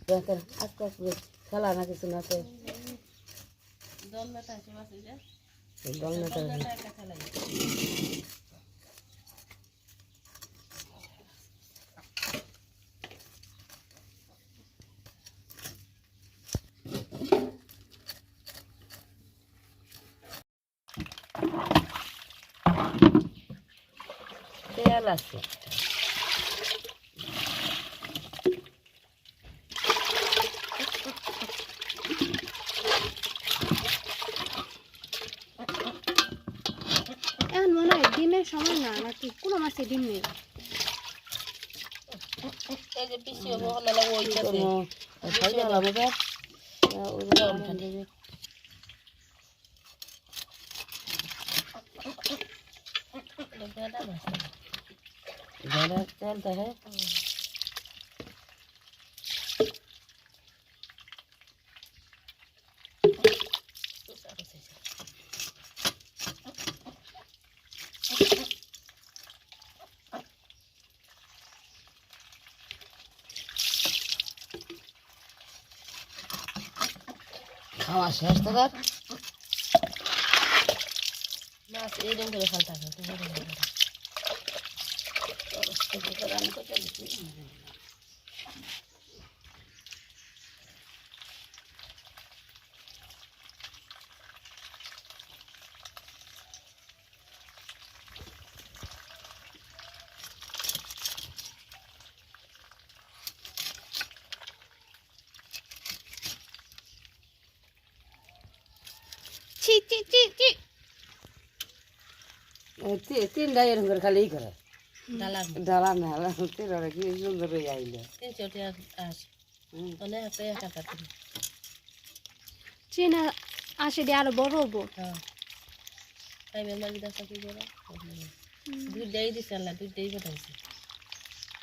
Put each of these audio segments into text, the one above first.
দেখেন আস্তে আস্তে খেলা না কিছু না তেল আছে এখন মনে হয় ডিমের সময় না নাকি কোনো মাসে ডিম নেই चलता है খাওয়া শেষ তো মাছ এইরকম করে ফেলতে হবে तीन डायर घर खाली करे डाला में हाला तेरा की सुंदर रे आइले तीन छोटे आस ओने पे काटा চীনা আসে দিয়ে আরো বড় হবো हां টাইমে মাগি দাসা কি বড় দুইটাই দিছে আল্লাহ দুইটাই পাঠাইছে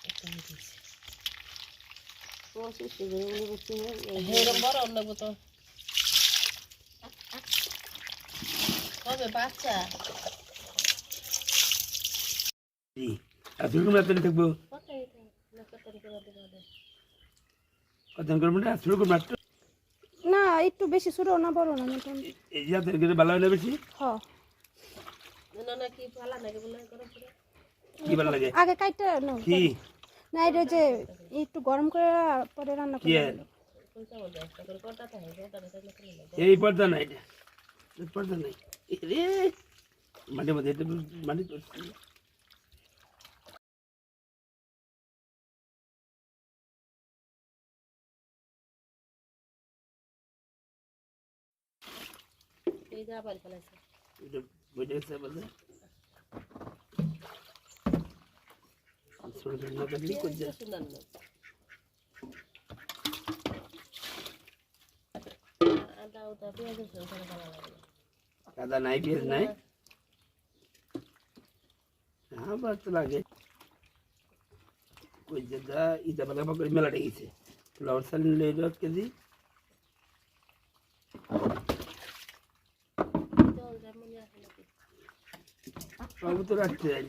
একটা দিছে কোসে শিগরে বলে বলতে হেরম বড় লাগবো তো হবে বাচ্চা জি আজকে কোন রাতে থাকবো কত করব না শুরু করব না একটু বেশি ছোট না বড় না মতন এই জাতের গরে ভালো হয় না বেশি হ্যাঁ না না কি ভালো লাগে বলে করে কি ভালো লাগে আগে কাইটা না কি না এটা যে একটু গরম করে পরে রান্না করে এই পর্দা নাই এটা পর্দা নাই রে মাঝে মাঝে এটা মানে এই যা বাড়ি ফেলাইছে এটা বইতেছে বলে ছোট ছোট না দেখলি কই যা সুন্দর না আদা ওটা পেঁয়াজ সরষে ভালো লাগে আদা নাই পেঁয়াজ নাই হ্যাঁ বাত লাগে কই যা ইটা বালা করে মেলা গেছে ফ্লাওয়ার সালিন লই রাখ কেজি সব তো রাখতে যাই